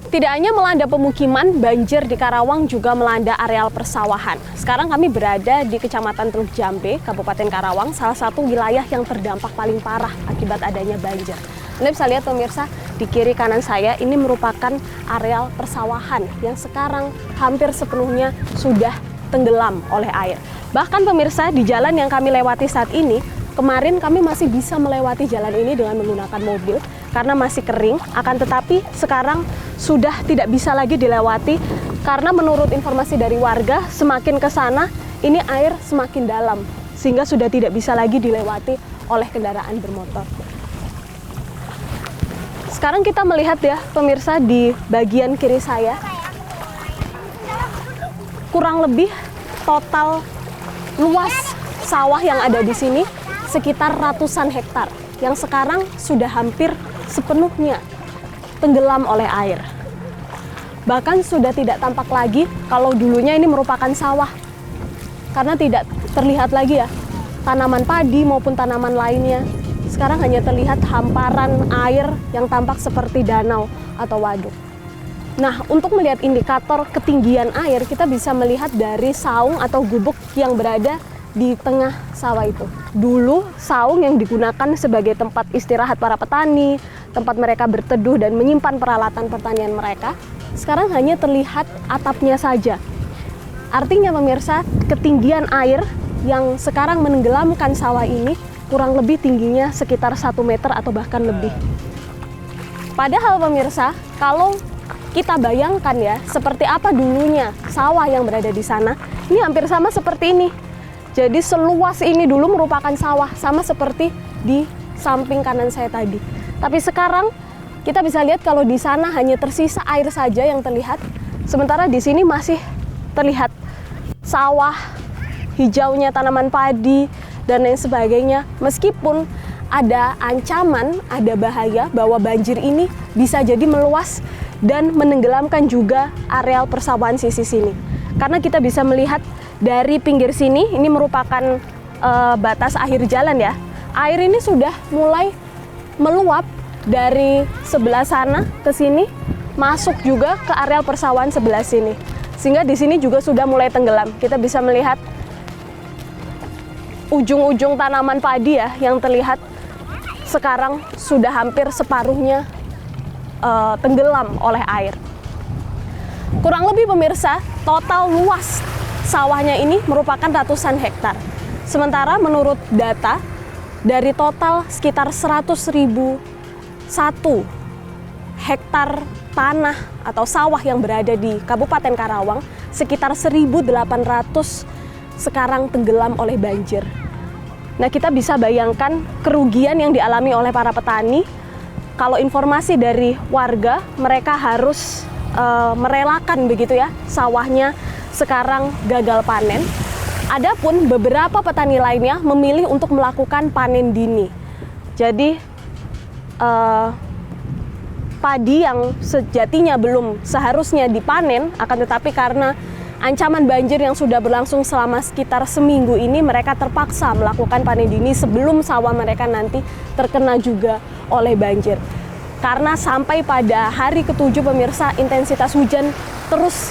Tidak hanya melanda pemukiman, banjir di Karawang juga melanda areal persawahan. Sekarang kami berada di Kecamatan Teluk Jambe, Kabupaten Karawang, salah satu wilayah yang terdampak paling parah akibat adanya banjir. Anda bisa lihat pemirsa, di kiri kanan saya ini merupakan areal persawahan yang sekarang hampir sepenuhnya sudah tenggelam oleh air. Bahkan pemirsa, di jalan yang kami lewati saat ini, kemarin kami masih bisa melewati jalan ini dengan menggunakan mobil karena masih kering, akan tetapi sekarang sudah tidak bisa lagi dilewati karena menurut informasi dari warga semakin ke sana ini air semakin dalam sehingga sudah tidak bisa lagi dilewati oleh kendaraan bermotor. Sekarang kita melihat ya pemirsa di bagian kiri saya kurang lebih total luas sawah yang ada di sini sekitar ratusan hektar yang sekarang sudah hampir sepenuhnya tenggelam oleh air. Bahkan sudah tidak tampak lagi kalau dulunya ini merupakan sawah. Karena tidak terlihat lagi ya tanaman padi maupun tanaman lainnya. Sekarang hanya terlihat hamparan air yang tampak seperti danau atau waduk. Nah, untuk melihat indikator ketinggian air, kita bisa melihat dari saung atau gubuk yang berada di tengah sawah itu. Dulu saung yang digunakan sebagai tempat istirahat para petani, tempat mereka berteduh dan menyimpan peralatan pertanian mereka, sekarang hanya terlihat atapnya saja. Artinya pemirsa, ketinggian air yang sekarang menenggelamkan sawah ini kurang lebih tingginya sekitar 1 meter atau bahkan lebih. Padahal pemirsa, kalau kita bayangkan ya, seperti apa dulunya sawah yang berada di sana, ini hampir sama seperti ini. Jadi seluas ini dulu merupakan sawah, sama seperti di samping kanan saya tadi. Tapi sekarang kita bisa lihat kalau di sana hanya tersisa air saja yang terlihat, sementara di sini masih terlihat sawah, hijaunya tanaman padi, dan lain sebagainya. Meskipun ada ancaman, ada bahaya bahwa banjir ini bisa jadi meluas dan menenggelamkan juga areal persawahan sisi sini. Karena kita bisa melihat dari pinggir sini, ini merupakan batas akhir jalan ya. Air ini sudah mulai meluap dari sebelah sana ke sini, masuk juga ke areal persawahan sebelah sini. Sehingga di sini juga sudah mulai tenggelam. Kita bisa melihat ujung-ujung tanaman padi ya, yang terlihat sekarang sudah hampir separuhnya tenggelam oleh air. Kurang lebih pemirsa, total luas sawahnya ini merupakan ratusan hektar. Sementara menurut data, dari total sekitar 100.001 hektar tanah atau sawah yang berada di Kabupaten Karawang, sekitar 1.800 sekarang tenggelam oleh banjir. Nah, kita bisa bayangkan kerugian yang dialami oleh para petani. Kalau informasi dari warga, mereka harus merelakan begitu ya, sawahnya sekarang gagal panen. Adapun beberapa petani lainnya memilih untuk melakukan panen dini. Jadi padi yang sejatinya belum seharusnya dipanen, akan tetapi karena ancaman banjir yang sudah berlangsung selama sekitar seminggu ini, mereka terpaksa melakukan panen dini sebelum sawah mereka nanti terkena juga oleh banjir. Karena sampai pada hari ke-7 pemirsa, intensitas hujan terus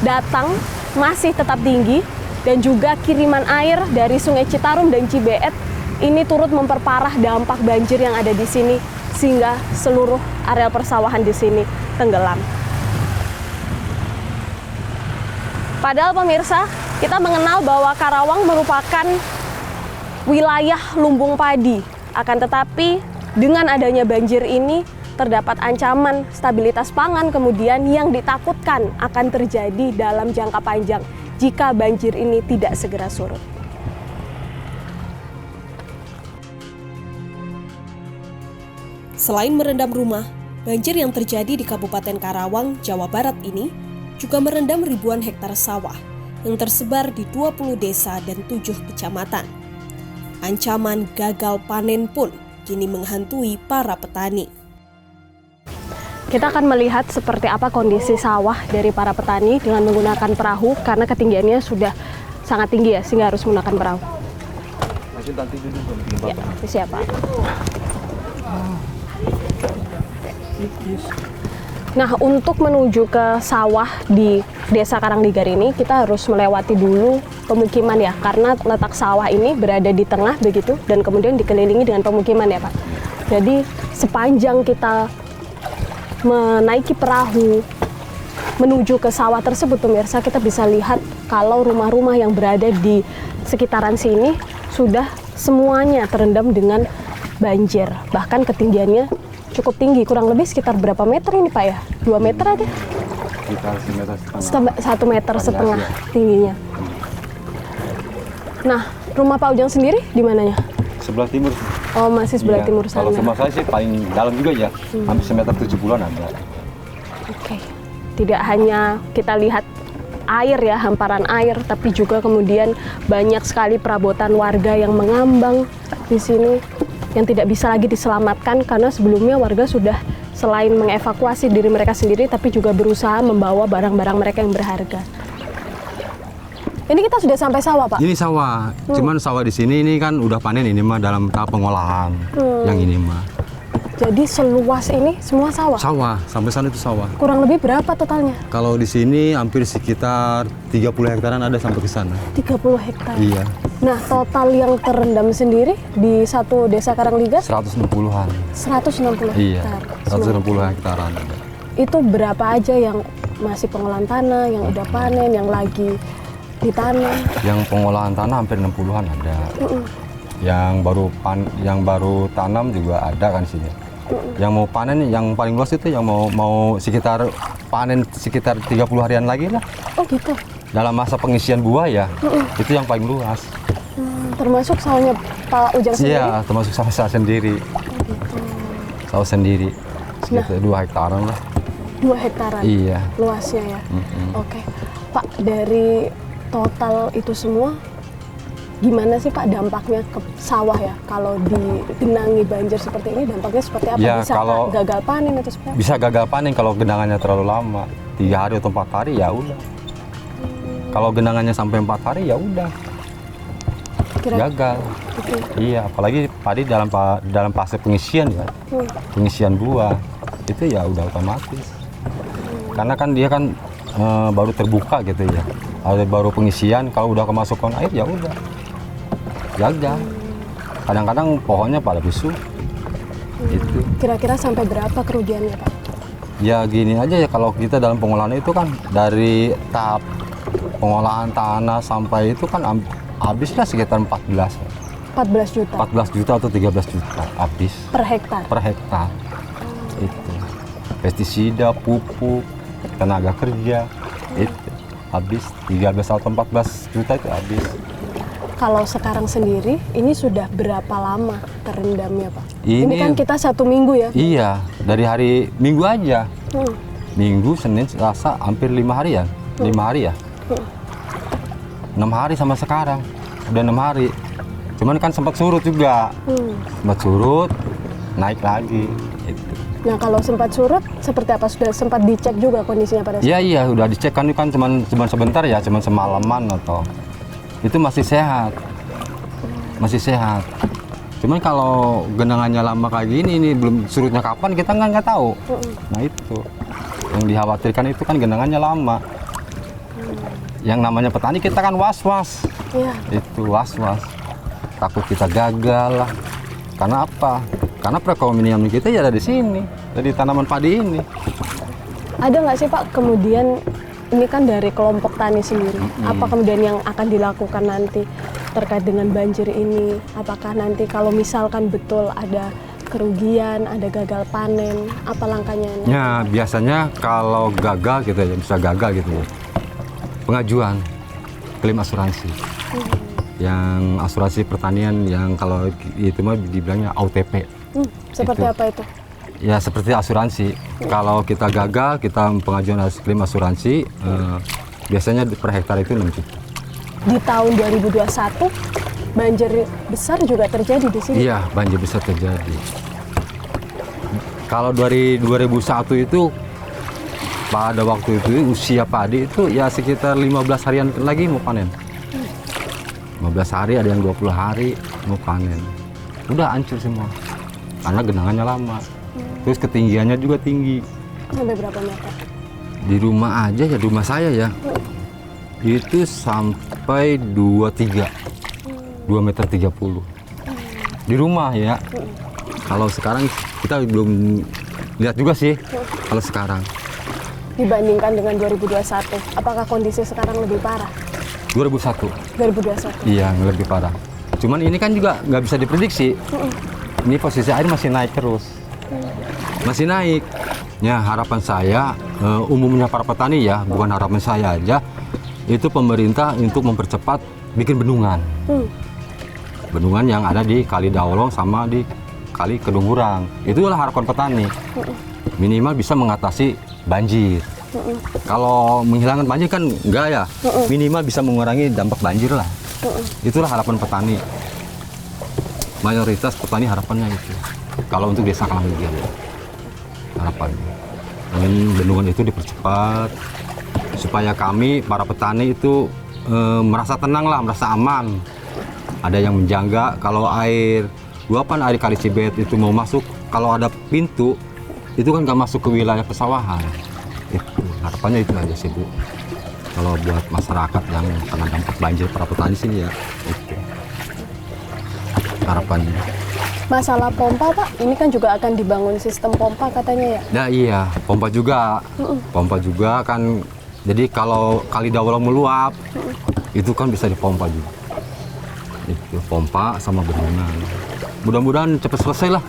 datang, masih tetap tinggi, dan juga kiriman air dari Sungai Citarum dan Cibeet ini turut memperparah dampak banjir yang ada di sini, sehingga seluruh areal persawahan di sini tenggelam. Padahal pemirsa, kita mengenal bahwa Karawang merupakan wilayah lumbung padi. Akan tetapi dengan adanya banjir ini terdapat ancaman stabilitas pangan kemudian yang ditakutkan akan terjadi dalam jangka panjang jika banjir ini tidak segera surut. Selain merendam rumah, banjir yang terjadi di Kabupaten Karawang, Jawa Barat ini juga merendam ribuan hektar sawah yang tersebar di 20 desa dan 7 kecamatan. Ancaman gagal panen pun kini menghantui para petani. Kita akan melihat seperti apa kondisi sawah dari para petani dengan menggunakan perahu karena ketinggiannya sudah sangat tinggi ya, sehingga harus menggunakan perahu. Ya, siapa? Nah, untuk menuju ke sawah di Desa Karangligar ini, kita harus melewati dulu pemukiman ya, karena letak sawah ini berada di tengah begitu, dan kemudian dikelilingi dengan pemukiman ya Pak. Jadi sepanjang kita menaiki perahu menuju ke sawah tersebut, pemirsa, kita bisa lihat kalau rumah-rumah yang berada di sekitaran sini sudah semuanya terendam dengan banjir. Bahkan ketinggiannya cukup tinggi, kurang lebih sekitar berapa meter ini Pak ya? 2 meter ada? Sekitar 1 meter setengah ya. tingginya. Nah, rumah Pak Ujang sendiri di mananya? sebelah timur. Oh, masih sebelah Iya. timur sana. Kalau rumah saya sih paling dalam juga ya, hampir semeter 70-an ada. Oke. Tidak hanya kita lihat air ya, hamparan air, tapi juga kemudian banyak sekali perabotan warga yang mengambang di sini yang tidak bisa lagi diselamatkan karena sebelumnya warga sudah selain mengevakuasi diri mereka sendiri tapi juga berusaha membawa barang-barang mereka yang berharga. Ini kita sudah sampai sawah, Pak. Ini sawah, cuman sawah di sini ini kan udah panen ini mah dalam tahap pengolahan. Yang ini mah. Jadi seluas ini semua sawah. Sawah, sampai sana itu sawah. Kurang lebih berapa totalnya? Kalau di sini hampir sekitar 30 hektaran ada sampai ke sana. 30 hektar. Iya. Nah, total yang terendam sendiri di satu Desa Karangligar 160-an. 160 Iya. hektar. 160 hektaran. Itu berapa aja yang masih pengolahan tanah, yang udah panen, yang lagi ditanam? Yang pengolahan tanah hampir 60-an ada. Yang baru tanam juga ada kan sini. Yang mau panen yang paling luas itu yang mau sekitar panen sekitar 30 harian lagi lah. Oh gitu. Dalam masa pengisian buah ya. Itu yang paling luas. Termasuk sawahnya Pak Ujang sendiri? Iya, termasuk sawah saya sendiri. Sawah sendiri. Sekitar 2 hektaran lah. 2 hektaran? Iya. Luasnya ya? Oke. Pak, dari total itu semua, gimana sih Pak dampaknya ke sawah ya? Kalau digenangi banjir seperti ini, dampaknya seperti apa? Ya, Bisa kalau gagal panen atau seperti apa? bisa gagal panen kalau genangannya terlalu lama. 3 hari atau 4 hari ya udah. Kalau genangannya sampai 4 hari ya udah. Gagal. Gitu. Iya, apalagi padi dalam fase pengisian ya. Pengisian buah. Itu ya udah otomatis. Karena kan dia kan baru terbuka gitu ya. Baru pengisian, kalau udah kemasukan air ya udah. Gagal. Kadang-kadang pohonnya pada busuk. Itu. Kira-kira sampai berapa kerugiannya Pak? Ya gini aja ya, kalau kita dalam pengolahan itu kan dari tahap pengolahan tanah sampai itu kan habisnya sekitar 14 juta? 14 juta atau 13 juta habis Per hektar? per hektar. Itu pestisida, pupuk, tenaga kerja, itu habis 13 atau 14 juta itu habis. Kalau sekarang sendiri, ini sudah berapa lama terendamnya Pak? Ini kan kita 1 minggu ya? Iya, dari hari Minggu aja. Hmm. Minggu, Senin, Selasa, hampir 5 hari ya? 5 hari ya? 6 hari sama sekarang. Udah 6 hari. Cuman kan sempat surut juga. Sempat surut, naik lagi. Gitu. Nah, kalau sempat surut, seperti apa? Sudah sempat dicek juga kondisinya pada saat Iya, udah dicek kan cuman sebentar ya, cuman semalaman atau itu masih sehat. Masih sehat. Cuman kalau genangannya lama kayak gini, ini belum surutnya kapan kita nggak tahu. Nah itu yang dikhawatirkan itu kan genangannya lama. Yang namanya petani kita kan was-was. Iya. Itu was-was. Takut kita gagal lah. Karena apa? Karena perekonomian kita ya ada di sini, dari tanaman padi ini. Ada nggak sih Pak kemudian, ini kan dari kelompok tani sendiri, apa kemudian yang akan dilakukan nanti terkait dengan banjir ini? Apakah nanti kalau misalkan betul ada kerugian, ada gagal panen, apa langkahnya? Ya biasanya kalau gagal gitu ya, bisa gagal gitu ya, pengajuan klaim asuransi. Yang asuransi pertanian yang kalau itu mah dibilangnya OTP. Seperti Itu. apa itu? Ya seperti asuransi. Kalau kita gagal, kita pengajuan klaim asuransi, biasanya per hektar itu 6 juta. Di tahun 2021 banjir besar juga terjadi di sini. Iya, banjir besar terjadi. Kalau dari 2001 itu pada waktu itu usia padi itu ya sekitar 15 harian lagi mau panen. 15 hari, ada yang 20 hari mau panen. Udah hancur semua. Karena genangannya lama. Terus ketinggiannya juga tinggi. Sampai berapa meter? Di rumah aja ya, di rumah saya ya. Itu sampai 2 meter 30. Di rumah ya. Kalau sekarang kita belum lihat juga sih. Kalau sekarang Dibandingkan dengan 2021, apakah kondisi sekarang lebih parah? 2001. 2021. Iya, lebih parah. Cuman ini kan juga nggak bisa diprediksi. Ini posisi air masih naik terus. Masih naik. Ya, harapan saya, umumnya para petani ya, bukan harapan saya aja, itu pemerintah untuk mempercepat bikin bendungan. Bendungan yang ada di Kali Daolong sama di Kali Kedungurang. Itulah harapan petani. Minimal bisa mengatasi banjir. Kalau menghilangkan banjir kan enggak ya. Minimal bisa mengurangi dampak banjir lah. Itulah harapan petani. Mayoritas petani harapannya itu. Kalau untuk desa Karanglegar harapannya. Ingin bendungan itu dipercepat supaya kami para petani itu merasa tenang lah, merasa aman. Ada yang menjaga kalau air luapan air Kali Cibet itu mau masuk, kalau ada pintu itu kan nggak masuk ke wilayah persawahan. Itu harapannya itu aja sih Bu. Kalau buat masyarakat yang kena dampak banjir para petani sini ya, itu harapannya. Masalah pompa Pak, ini kan juga akan dibangun sistem pompa katanya ya? Nah iya, pompa juga. Pompa juga kan, jadi kalau Kali Daolong meluap, itu kan bisa dipompa juga. Itu pompa sama bendungan. Mudah-mudahan cepat selesai lah.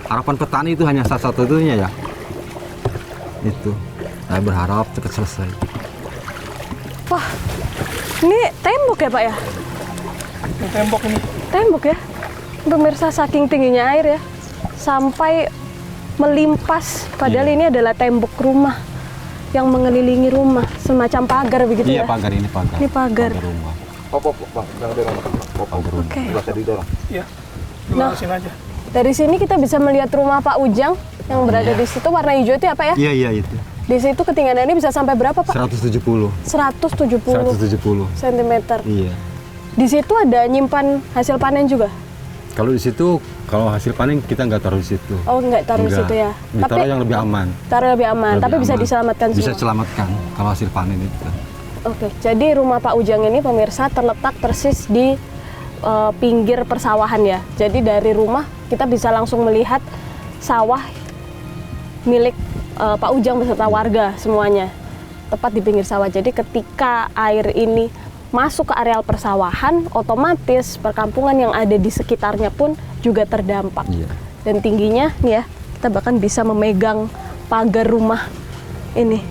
Harapan petani itu hanya salah satunya ya. Itu, saya berharap cepat selesai. Wah, ini tembok ya Pak ya? Ini tembok ini. Tembok ya? Pemirsa, saking tingginya air ya, sampai melimpas. Padahal ini adalah tembok rumah yang mengelilingi rumah, semacam pagar begitu Iya, ya? pagar ini pagar. Ini pagar. Rumah. Oke. Iya. Nah. Lurusin aja. Dari sini kita bisa melihat rumah Pak Ujang yang berada di situ, warna hijau itu ya Pak ya? Iya, iya itu. Di situ ketinggiannya bisa sampai berapa Pak? 170. 170 cm. Iya. Di situ ada nyimpan hasil panen juga? Kalau di situ, kalau hasil panen kita nggak taruh di situ. Oh, nggak taruh di situ ya? Ditaruh yang lebih aman. Taruh lebih aman, tapi bisa diselamatkan Bisa semua? selamatkan kalau hasil panen itu. Oke, jadi rumah Pak Ujang ini pemirsa terletak persis di pinggir persawahan ya. Jadi dari rumah kita bisa langsung melihat sawah milik Pak Ujang beserta warga semuanya. Tepat di pinggir sawah. Jadi ketika air ini masuk ke areal persawahan, otomatis perkampungan yang ada di sekitarnya pun juga terdampak. Iya. Dan tingginya nih ya, kita bahkan bisa memegang pagar rumah ini.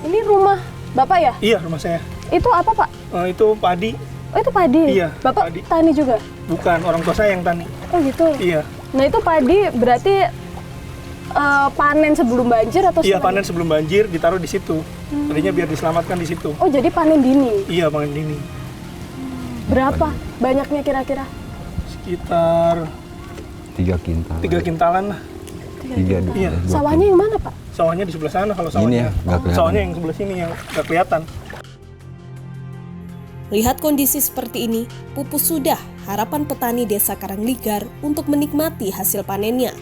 Ini rumah Bapak ya? Iya, rumah saya. Itu apa Pak? Itu padi. Oh itu padi? Iya, Bapak padi. tani juga? Bukan, orang tua saya yang tani. Oh gitu? Iya. Nah itu padi berarti panen sebelum banjir atau Iya, setelah? panen sebelum banjir ditaruh di situ. Tadinya biar diselamatkan di situ. Oh jadi panen dini? Iya, panen dini. Berapa banyaknya kira-kira? Sekitar 3 kintal. 3 kintalan lah. 3. Iya. Sawahnya yang mana Pak? Sawahnya di sebelah sana kalau Ini sawahnya. ya, nggak kelihatan. Sawahnya yang sebelah sini yang nggak kelihatan. Lihat kondisi seperti ini, pupus sudah harapan petani desa Karanglegar untuk menikmati hasil panennya.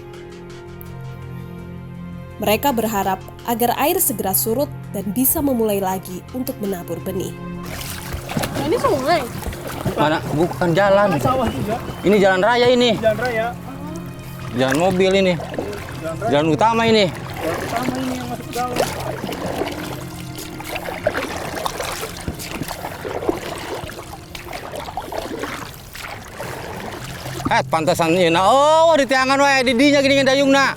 Mereka berharap agar air segera surut dan bisa memulai lagi untuk menabur benih. Ini sungai? Mana? Bukan jalan. Sawah juga, Ini jalan raya ini. jalan raya. Jalan mobil ini. Jalan utama ini. Jalan utama ini yang masuk ke dalam. Pantasan ini. Oh, di tiangan wae di dinya gini dayungna.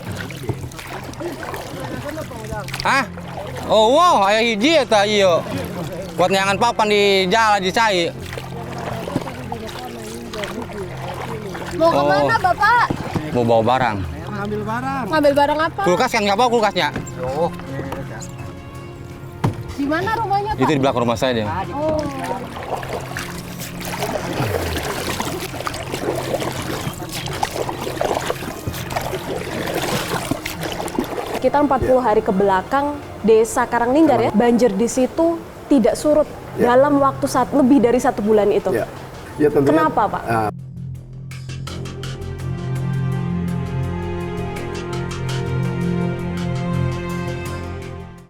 Hah? Oh, wow, aya hiji eta ieu. Buat nyangan papan di jalan di cai. Mau kemana Bapak? Mau bawa barang. Ngambil barang apa? Kulkas kan nggak bawa kulkasnya? Di mana rumahnya Pak? Itu di belakang rumah saya dia. Oh. Sekitar 40 hari ke belakang, desa Karanglegar ya, banjir di situ tidak surut dalam waktu lebih dari 1 bulan itu. Ya, ya tentunya, Kenapa Pak?